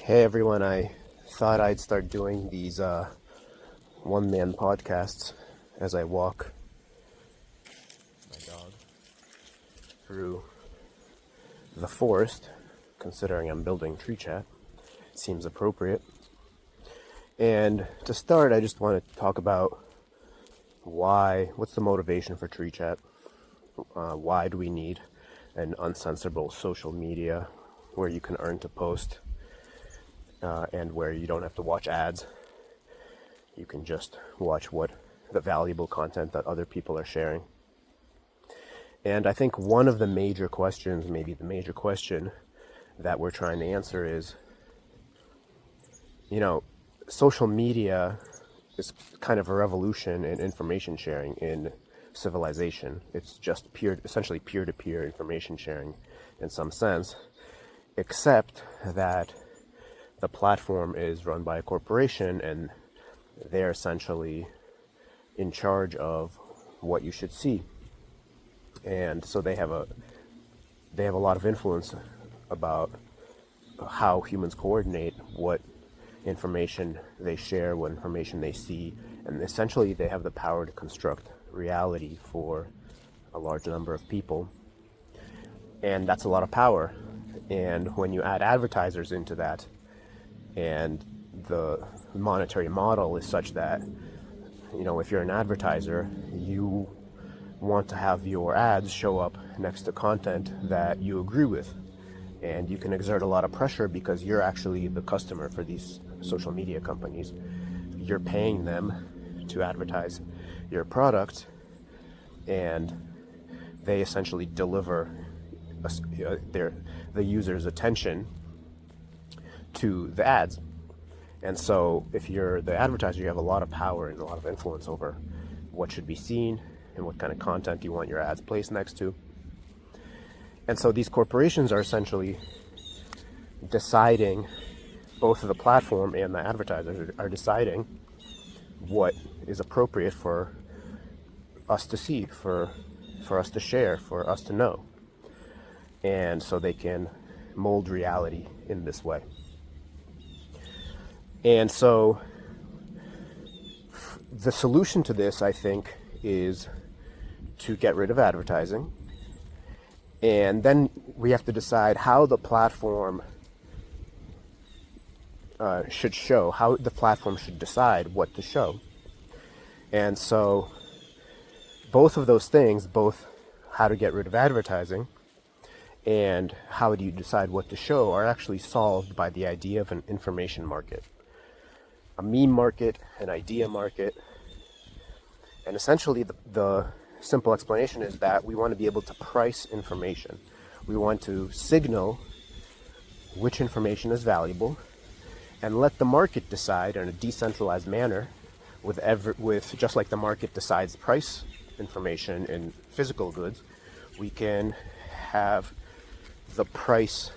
Hey everyone, I thought I'd start doing these one-man podcasts as I walk my dog through the forest, considering I'm building Treechat. It seems appropriate. And to start, I just want to talk about what's the motivation for Treechat? Why do we need an uncensorable social media where you can earn to post? And where you don't have to watch ads. You can just watch the valuable content that other people are sharing. And I think one of the major questions, maybe the major question that we're trying to answer is, social media is kind of a revolution in information sharing in civilization. It's just essentially peer-to-peer information sharing in some sense, except that the platform is run by a corporation and they're essentially in charge of what you should see. And so they have a lot of influence about how humans coordinate what information they share, what information they see, and essentially they have the power to construct reality for a large number of people. And that's a lot of power. And when you add advertisers into that, and the monetary model is such that, if you're an advertiser, you want to have your ads show up next to content that you agree with. And you can exert a lot of pressure because you're actually the customer for these social media companies. You're paying them to advertise your product, and they essentially deliver the user's attention to the ads. And so if you're the advertiser, you have a lot of power and a lot of influence over what should be seen and what kind of content you want your ads placed next to. And so these corporations are essentially deciding, both the platform and the advertisers are deciding what is appropriate for us to see, for us to share, for us to know. And so they can mold reality in this way. And so the solution to this, I think, is to get rid of advertising. And then we have to decide how the platform should show, how the platform should decide what to show. And so both of those things, both how to get rid of advertising and how do you decide what to show, are actually solved by the idea of an information market. A meme market, an idea market. And essentially the simple explanation is that we want to be able to price information. We want to signal which information is valuable and let the market decide in a decentralized manner with just like the market decides price information in physical goods, we can have the price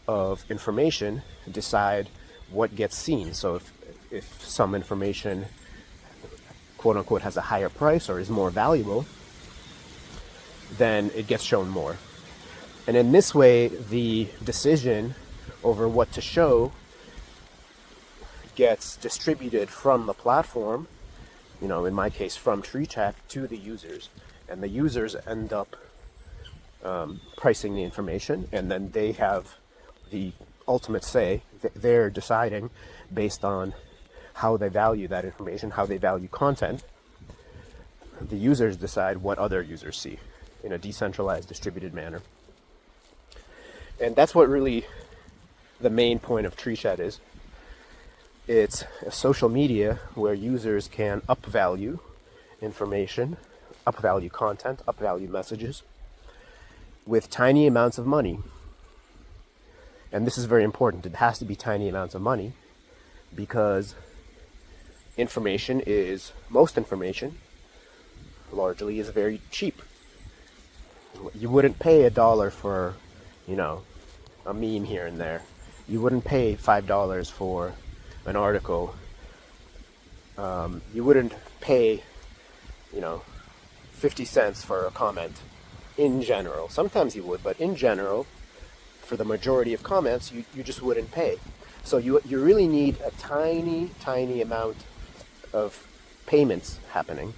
of information decide what gets seen. So if some information, quote unquote, has a higher price or is more valuable, then it gets shown more. And in this way, the decision over what to show gets distributed from the platform, in my case from Treechat, to the users. And the users end up pricing the information, and then they have the ultimate say. They're deciding based on how they value that information, how they value content. The users decide what other users see in a decentralized, distributed manner. And that's what really the main point of Treechat is. It's a social media where users can upvalue information, upvalue content, upvalue messages with tiny amounts of money. And this is very important. It has to be tiny amounts of money because most information largely is very cheap. You wouldn't pay $1 for, a meme here and there. You wouldn't pay $5 for an article. You wouldn't pay, 50 cents for a comment in general. Sometimes you would, but in general, for the majority of comments, you just wouldn't pay. So you really need a tiny amount of payments happening,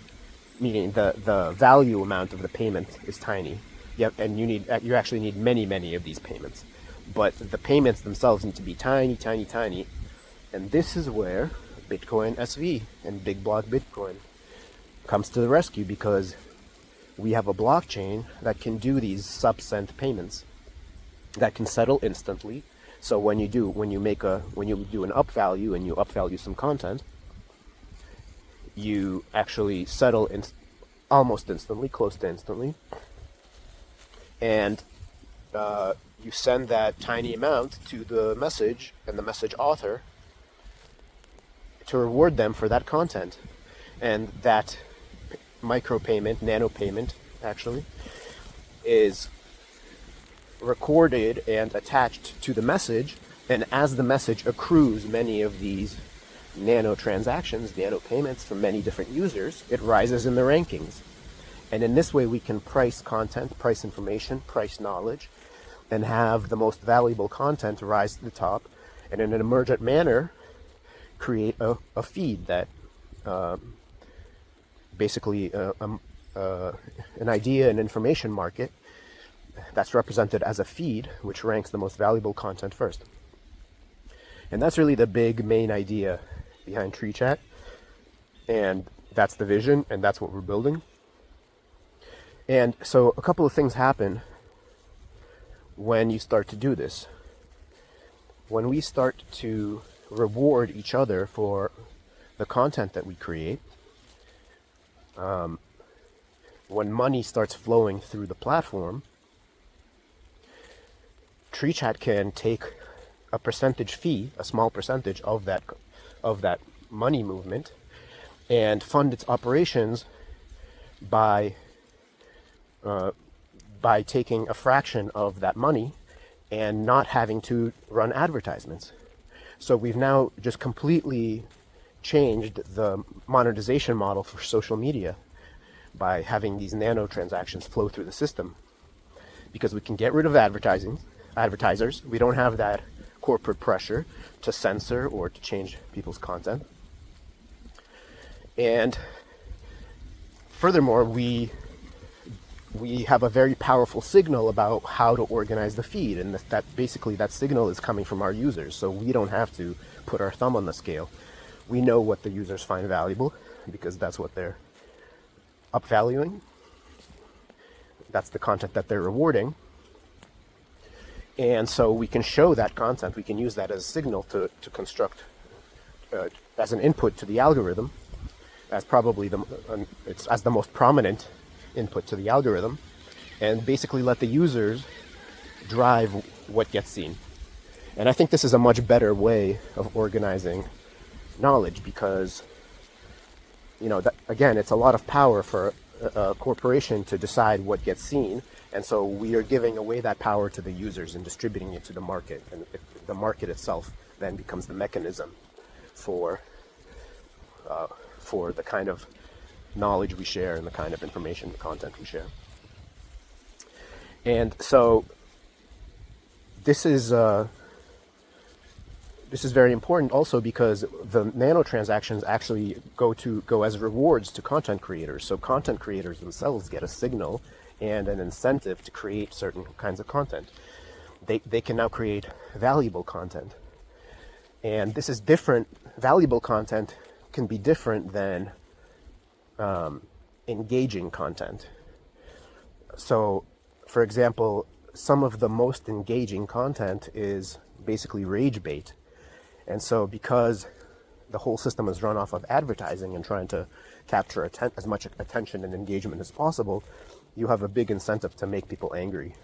meaning the value amount of the payment is tiny. Yep, and you actually need many of these payments. But the payments themselves need to be tiny. And this is where Bitcoin SV and Big Block Bitcoin comes to the rescue, because we have a blockchain that can do these sub-cent payments that can settle instantly. So when you do an up value and you up value some content, you actually settle almost instantly, close to instantly, and you send that tiny amount to the message and the message author to reward them for that content. And that micropayment, nano payment, actually, is recorded and attached to the message. And as the message accrues many of these nano transactions, nano payments from many different users, it rises in the rankings. And in this way, we can price content, price information, price knowledge, and have the most valuable content rise to the top, and in an emergent manner, create a feed that basically an idea, an information market that's represented as a feed, which ranks the most valuable content first. And that's really the big main idea behind Treechat, and that's the vision, and that's what we're building. And so a couple of things happen when you start to do this. When we start to reward each other for the content that we create, when money starts flowing through the platform, Treechat can take a percentage fee, a small percentage of that money movement, and fund its operations by taking a fraction of that money and not having to run advertisements. So we've now just completely changed the monetization model for social media by having these nano transactions flow through the system, because we can get rid of advertisers. We don't have that corporate pressure to censor or to change people's content. And furthermore, we have a very powerful signal about how to organize the feed, and that basically that signal is coming from our users, so we don't have to put our thumb on the scale. We know what the users find valuable, because that's what they're upvaluing. That's the content that they're rewarding. And so we can show that content, we can use that as a signal to construct, as an input to the algorithm, as probably as the most prominent input to the algorithm, and basically let the users drive what gets seen. And I think this is a much better way of organizing knowledge, because, again, it's a lot of power for a corporation to decide what gets seen, and so we are giving away that power to the users and distributing it to the market, and the market itself then becomes the mechanism for the kind of knowledge we share and the kind of information, content we share. And so this is very important also, because the nano transactions actually go as rewards to content creators. So content creators themselves get a signal and an incentive to create certain kinds of content. They can now create valuable content. And this is different. Valuable content can be different than engaging content. So, for example, some of the most engaging content is basically rage bait. And so because the whole system is run off of advertising and trying to capture as much attention and engagement as possible, you have a big incentive to make people angry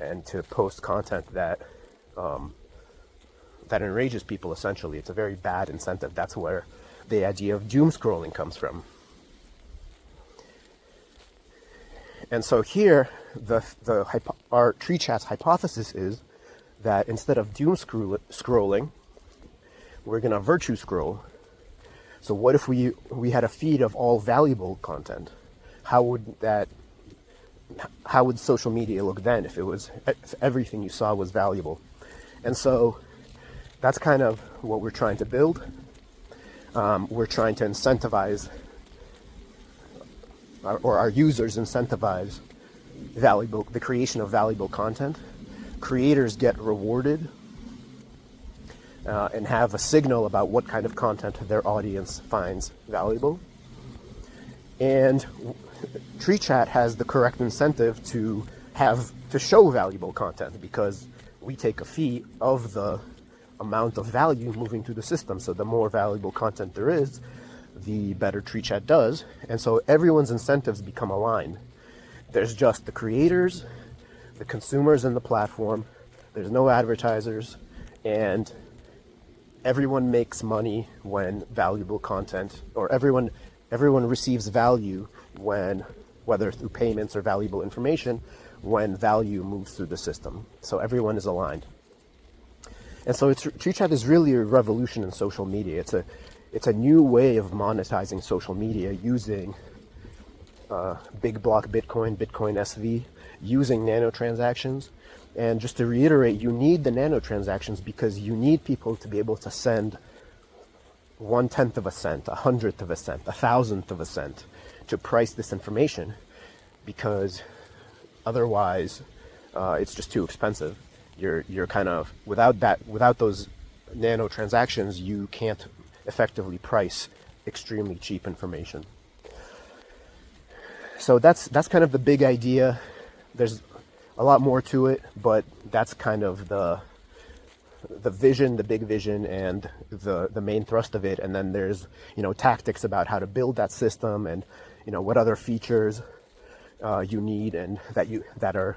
and to post content that enrages people, essentially. It's a very bad incentive. That's where the idea of doom scrolling comes from. And so here, our Treechat's hypothesis is that instead of doom scrolling, we're going to virtue scroll. So what if we had a feed of all valuable content? How would that how would social media look then if if everything you saw was valuable? And so that's kind of what we're trying to build. We're trying to incentivize, or our users incentivize the creation of valuable content. Creators get rewarded and have a signal about what kind of content their audience finds valuable. And Treechat has the correct incentive to show valuable content, because we take a fee of the amount of value moving through the system. So the more valuable content there is, the better Treechat does. And so everyone's incentives become aligned. There's just the creators, the consumers, and the platform. There's no advertisers, and everyone makes money when valuable content, or everyone receives value when, whether through payments or valuable information, when value moves through the system. So everyone is aligned. And so Treechat is really a revolution in social media. It's a new way of monetizing social media using big block Bitcoin, Bitcoin SV, using nanotransactions. And just to reiterate, you need the nanotransactions because you need people to be able to send 1/10 of a cent, 1/100th of a cent, 1,000th of a cent to price this information, because otherwise it's just too expensive. You're kind of, without those nanotransactions, you can't effectively price extremely cheap information. So that's kind of the big idea. There's a lot more to it, but that's kind of the vision, the big vision, and the main thrust of it. And then there's, tactics about how to build that system, and what other features you need and that are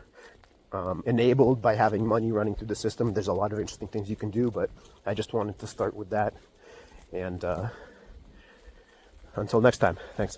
enabled by having money running through the system. There's a lot of interesting things you can do, but I just wanted to start with that. And until next time, thanks.